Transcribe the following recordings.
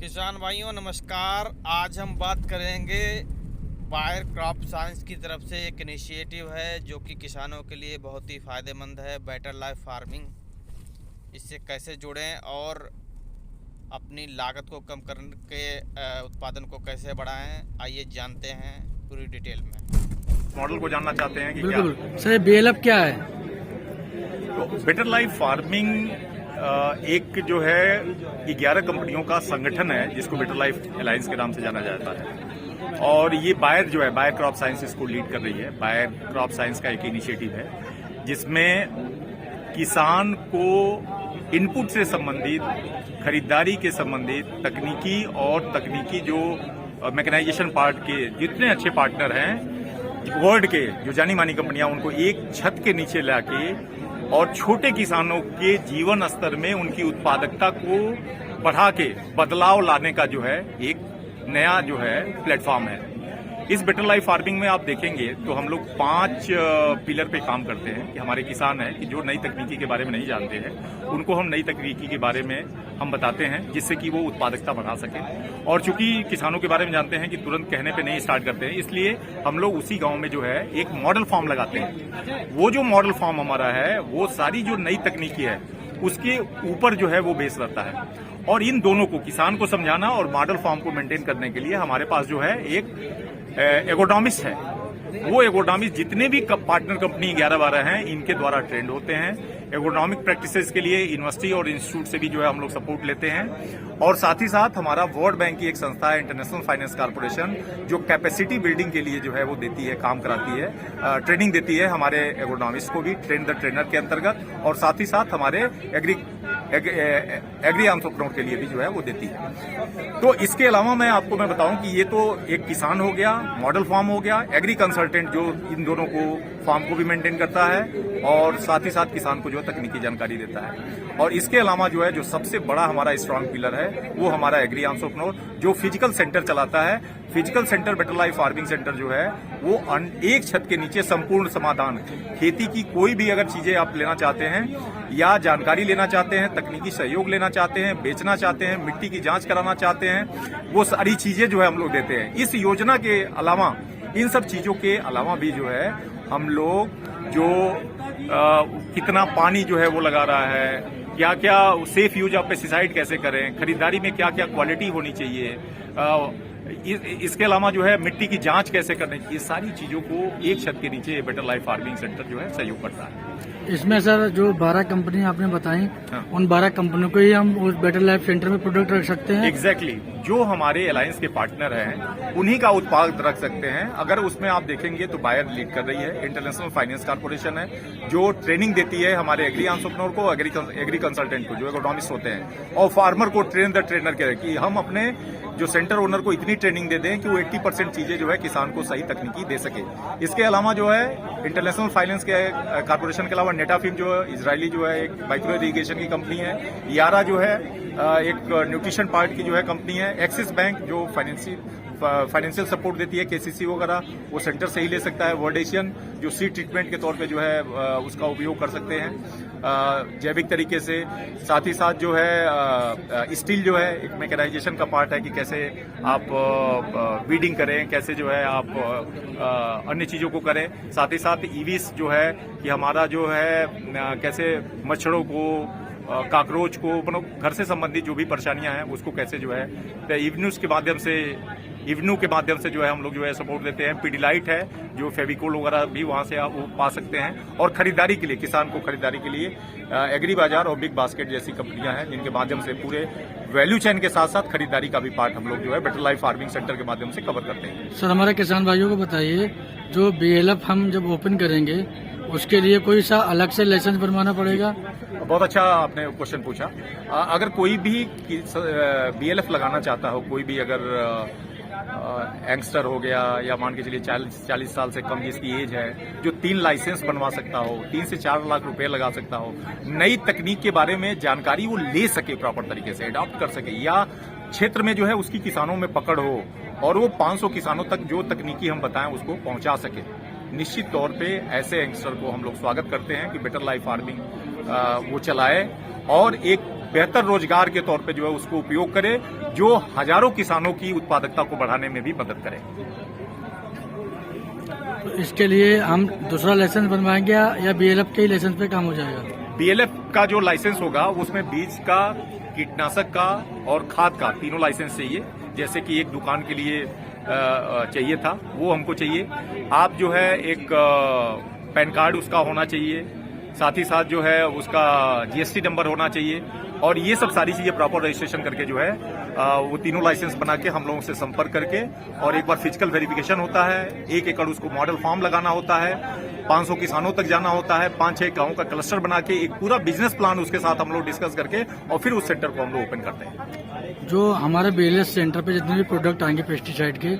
किसान भाइयों नमस्कार। आज हम बात करेंगे बायर क्रॉप साइंस की तरफ से एक इनिशिएटिव है जो कि किसानों के लिए बहुत ही फ़ायदेमंद है। बेटर लाइफ फार्मिंग, इससे कैसे जुड़ें और अपनी लागत को कम करके उत्पादन को कैसे बढ़ाएं, आइए जानते हैं पूरी डिटेल में। मॉडल को जानना चाहते हैं कि बिल्कुल सर, BLF क्या है? तो बेटर लाइफ फार्मिंग एक जो है 11 कंपनियों का संगठन है जिसको बेटर लाइफ अलायंस के नाम से जाना जाता है। और ये बायर जो है, बायर क्रॉप साइंस इसको लीड कर रही है। बायर क्रॉप साइंस का एक इनिशिएटिव है जिसमें किसान को इनपुट से संबंधित, खरीदारी के संबंधित तकनीकी जो मैकेनाइजेशन पार्ट के जितने अच्छे पार्टनर हैं वर्ल्ड के, जो जानी मानी कंपनियां, उनको एक छत के नीचे लाके और छोटे किसानों के जीवन स्तर में उनकी उत्पादकता को बढ़ा के बदलाव लाने का जो है एक नया जो है प्लेटफॉर्म है। इस बेटर लाइफ फार्मिंग में आप देखेंगे तो हम लोग 5 पिलर पे काम करते हैं कि हमारे किसान हैं कि जो नई तकनीकी के बारे में नहीं जानते हैं उनको हम नई तकनीकी के बारे में हम बताते हैं जिससे कि वो उत्पादकता बढ़ा सके। और चूंकि किसानों के बारे में जानते हैं कि तुरंत कहने पे नहीं स्टार्ट करते हैं, इसलिए हम लोग उसी गांव में जो है एक मॉडल फार्म लगाते हैं। वो जो मॉडल फार्म हमारा है वो सारी जो नई तकनीकी है उसके ऊपर जो है वो बेस रहता है। और इन दोनों को, किसान को समझाना और मॉडल फार्म को मेंटेन करने के लिए हमारे पास जो है एक एग्रोनॉमिस्ट है। वो एग्रोनॉमिस्ट जितने भी पार्टनर कंपनी 11-12 हैं इनके द्वारा ट्रेंड होते हैं। एग्रोनॉमिक प्रैक्टिसेस के लिए यूनिवर्सिटी और इंस्टीट्यूट से भी जो है हम लोग सपोर्ट लेते हैं। और साथ ही साथ हमारा वर्ल्ड बैंक की एक संस्था है, इंटरनेशनल फाइनेंस कॉर्पोरेशन, जो कैपेसिटी बिल्डिंग के लिए जो है वो देती है, काम कराती है, ट्रेनिंग देती है हमारे एग्रोनॉमिस्ट को भी, ट्रेन द ट्रेनर के अंतर्गत। और साथ ही साथ हमारे एग्री एंटरप्रेन्योर के लिए भी जो है वो देती है। तो इसके अलावा मैं बताऊं कि ये तो एक किसान हो गया, मॉडल फार्म हो गया, एग्री कंसल्टेंट जो इन दोनों को फार्म को भी मेंटेन करता है और साथ ही साथ किसान को जो तकनीकी जानकारी देता है। और इसके अलावा जो है जो सबसे बड़ा हमारा स्ट्रांग पिलर है वो हमारा एग्री एंटरप्रेन्योर जो फिजिकल सेंटर चलाता है। Physical centre, better life farming centre जो है वो एक छत के नीचे संपूर्ण समाधान, खेती की कोई भी अगर चीजें आप लेना चाहते हैं या जानकारी लेना चाहते हैं, तकनीकी सहयोग लेना चाहते हैं, बेचना चाहते हैं, मिट्टी की जांच कराना चाहते हैं, वो सारी चीजें जो है हम लोग देते हैं। इस योजना के अलावा, इन सब चीजों के अलावा भी जो है हम लोग जो कितना पानी जो है वो लगा रहा है, क्या क्या सेफ यूज ऑफ पेस्टिसाइड कैसे करें, खरीदारी में क्या क्या क्वालिटी होनी चाहिए, इसके अलावा जो है मिट्टी की जांच कैसे करनी चाहिए, सारी चीजों को एक छत के नीचे बेटर लाइफ फार्मिंग सेंटर जो है सहयोग करता है। इसमें सर जो 12 कंपनी आपने बताई, हाँ। उन 12 कंपनियों को ही हम उस बेटर लाइफ सेंटर में प्रोडक्ट रख सकते हैं? एग्जैक्टली जो हमारे अलायंस के पार्टनर हैं उन्हीं का उत्पाद रख सकते हैं। अगर उसमें आप देखेंगे तो बायर लीड कर रही है, इंटरनेशनल फाइनेंस कॉर्पोरेशन है जो ट्रेनिंग देती है हमारे एग्री एंटरप्रेन्योर को, एग्री कंसल्टेंट को, जो एग्रोनॉमिस्ट होते हैं, और फार्मर को ट्रेन द ट्रेनर कह कि हम अपने जो सेंटर ओनर को इतनी ट्रेनिंग दे दें कि वो 80% चीजें जो है किसान को सही तकनीकी दे सके। इसके अलावा जो है इंटरनेशनल फाइनेंस के कॉर्पोरेशन के अलावा नेटाफिम जो इजरायली जो है एक माइक्रो इरिगेशन की कंपनी है, यारा जो है एक न्यूट्रिशन पार्ट की जो है कंपनी है, एक्सिस बैंक जो फाइनेंशियल सपोर्ट देती है, KCC वगैरह, वो सेंटर से ही ले सकता है। वर्ल्ड एशियन जो सीड ट्रीटमेंट के तौर पे जो है उसका उपयोग कर सकते हैं जैविक तरीके से। साथ ही साथ जो है स्टील जो है एक मैकेनाइजेशन का पार्ट है कि कैसे आप वीडिंग करें, कैसे जो है आप अन्य चीजों को करें। साथ ही साथ ईवीस जो है कि हमारा जो है कैसे मच्छरों को, काकरोच को, मतलब घर से संबंधित जो भी परेशानियां हैं उसको कैसे जो है इवनू के माध्यम से जो है हम लोग जो है सपोर्ट देते हैं। पीडीलाइट है जो फेविकोल वगैरह भी वहां से आप वो पा सकते हैं। और खरीदारी के लिए, किसान को खरीदारी के लिए एग्री बाजार और बिग बास्केट जैसी कंपनियां हैं जिनके माध्यम से पूरे वैल्यू चेन के साथ साथ खरीदारी का भी पार्ट हम लोग जो है बेटर लाइफ फार्मिंग सेंटर के माध्यम से कवर करते हैं। सर हमारे किसान भाइयों को बताइए, जो BLF हम जब ओपन करेंगे उसके लिए कोई सा अलग से लाइसेंस बनवाना पड़ेगा? बहुत अच्छा आपने क्वेश्चन पूछा। अगर कोई भी BLF लगाना चाहता हो, कोई भी अगर यंगस्टर हो गया या मान के चलिए 40 साल से कम जिसकी एज है, जो 3 लाइसेंस बनवा सकता हो, 3 से 4 लाख रुपए लगा सकता हो, नई तकनीक के बारे में जानकारी वो ले सके, प्रॉपर तरीके से अडॉप्ट कर सके, या क्षेत्र में जो है उसकी किसानों में पकड़ हो और वो 500 किसानों तक जो तकनीकी हम बताएं उसको पहुंचा सके, निश्चित तौर पे ऐसे यंगस्टर को हम लोग स्वागत करते हैं कि बेटर लाइफ फार्मिंग वो चलाए और एक बेहतर रोजगार के तौर पे जो है उसको उपयोग करे, जो हजारों किसानों की उत्पादकता को बढ़ाने में भी मदद करे। तो इसके लिए हम दूसरा लाइसेंस बनवाएंगे या बीएलएफ के ही लाइसेंस पे काम हो जाएगा? बीएलएफ का जो लाइसेंस होगा उसमें बीज का, कीटनाशक का और खाद का तीनों लाइसेंस चाहिए। जैसे कि एक दुकान के लिए चाहिए था, वो हमको चाहिए। आप जो है एक पैन कार्ड उसका होना चाहिए, साथ ही साथ जो है उसका जीएसटी नंबर होना चाहिए, और ये सब सारी चीजें प्रॉपर रजिस्ट्रेशन करके जो है वो तीनों लाइसेंस बना के हम लोगों से संपर्क करके, और एक बार फिजिकल वेरिफिकेशन होता है, 1 एकड़ उसको मॉडल फार्म लगाना होता है, 500 किसानों तक जाना होता है, 5-6 गांवों का क्लस्टर बना के एक पूरा बिजनेस प्लान उसके साथ हम लोग डिस्कस करके और फिर उस सेंटर को हम लोग ओपन करते हैं। जो हमारे बीएलएफ सेंटर पे जितने भी प्रोडक्ट आएंगे पेस्टिसाइड के,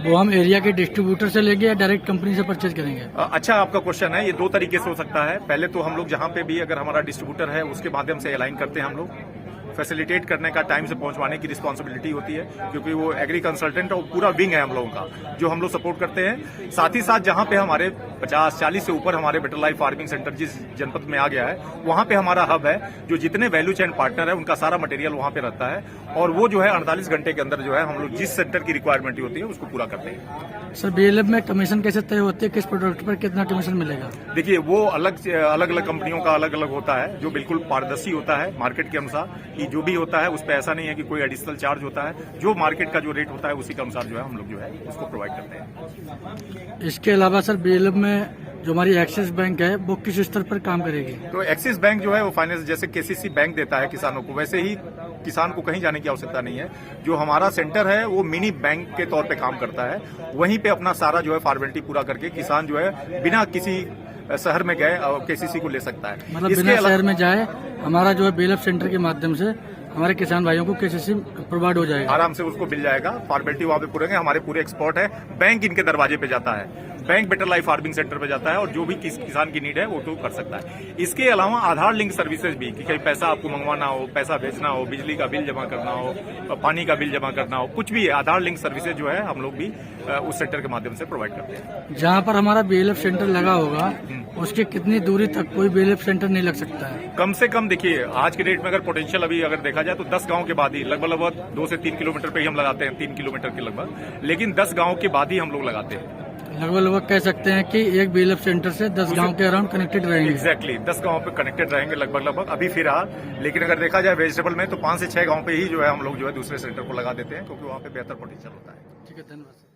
वो हम एरिया के डिस्ट्रीब्यूटर से लेंगे या डायरेक्ट कंपनी से परचेज करेंगे? अच्छा आपका क्वेश्चन है, ये 2 तरीके से हो सकता है। पहले तो हम लोग जहां पे भी अगर हमारा डिस्ट्रीब्यूटर है उसके माध्यम से अलाइन करते हैं, हम लोग फैसिलिटेट करने का, टाइम से पहुंचवाने की रिस्पांसिबिलिटी होती है, क्योंकि वो एग्री कंसल्टेंट और पूरा विंग है हम लोगों का जो हम लोग सपोर्ट करते हैं। साथ ही साथ जहां पे हमारे 50-40 से ऊपर हमारे बेटर लाइफ फार्मिंग सेंटर जिस जनपद में आ गया है, वहां पे हमारा हब है, जो जितने वैल्यू चेन पार्टनर है उनका सारा मटेरियल वहां पे रहता है, और वो जो है 48 घंटे के अंदर जो है हम लोग जिस सेक्टर की रिक्वायरमेंट होती है उसको पूरा करते हैं। सर बीएलएफ में कमीशन कैसे तय होती है? किस प्रोडक्ट पर कितना कमीशन मिलेगा? देखिए वो अलग अलग कंपनियों का अलग अलग होता है, जो बिल्कुल पारदर्शी होता है मार्केट के अनुसार कि जो भी होता है उस पर ऐसा नहीं है कि कोई एडिशनल चार्ज होता है। जो मार्केट का जो रेट होता है उसी के अनुसार जो है हम लोग जो है उसको प्रोवाइड करते हैं। इसके अलावा सर बीएलएफ में जो हमारी एक्सिस बैंक है वो किस स्तर पर काम करेगी? तो एक्सिस बैंक जो है वो फाइनेंस जैसे केसीसी बैंक देता है किसानों को, वैसे ही किसान को कहीं जाने की आवश्यकता नहीं है। जो हमारा सेंटर है वो मिनी बैंक के तौर पे काम करता है, वहीं पे अपना सारा जो है फॉर्मेलिटी पूरा करके किसान जो है बिना किसी शहर में गए केसीसी को ले सकता है। मतलब बिना शहर में जाए हमारा जो है बीएलएफ सेंटर के माध्यम से हमारे किसान भाइयों को केसीसी प्रोवाइड हो जाएगा, आराम से उसको मिल जाएगा। फॉर्मेलिटी वहाँ पे पूरे हमारे पूरे एक्सपर्ट है, बैंक इनके दरवाजे पे जाता है, bank better life farming centre पे जाता है, और जो भी किसान की नीड है वो तो कर सकता है। इसके अलावा आधार लिंक सर्विसेज भी, कि कहीं पैसा आपको मंगवाना हो, पैसा भेजना हो, बिजली का बिल जमा करना हो, पानी का बिल जमा करना हो, कुछ भी आधार लिंक सर्विसेज जो है हम लोग भी उस सेंटर के माध्यम से प्रोवाइड करते हैं। जहाँ पर हमारा बीएलएफ सेंटर लगा होगा उसकी कितनी दूरी तक कोई बीएलएफ सेंटर नहीं लग सकता है? कम से कम देखिए आज के डेट में अगर पोटेंशियल अभी अगर देखा जाए तो 10 गांव के बाद ही लगभग 2 से 3 किलोमीटर पे ही हम लगाते हैं, 3 किलोमीटर के लगभग, लेकिन 10 गांव के बाद ही हम लोग लगाते हैं। लगभग कह सकते हैं कि एक बीएलएफ सेंटर से 10 गांव के अराउंड कनेक्टेड रहेंगे। एग्जैक्टली 10 गांव पे कनेक्टेड रहेंगे लगभग अभी फिलहाल। लेकिन अगर देखा जाए वेजिटेबल में तो 5 से 6 गांव पे ही जो है हम लोग जो है दूसरे सेंटर को लगा देते हैं, क्योंकि वहाँ पे बेहतर पोटेंशियल होता है। ठीक है, धन्यवाद।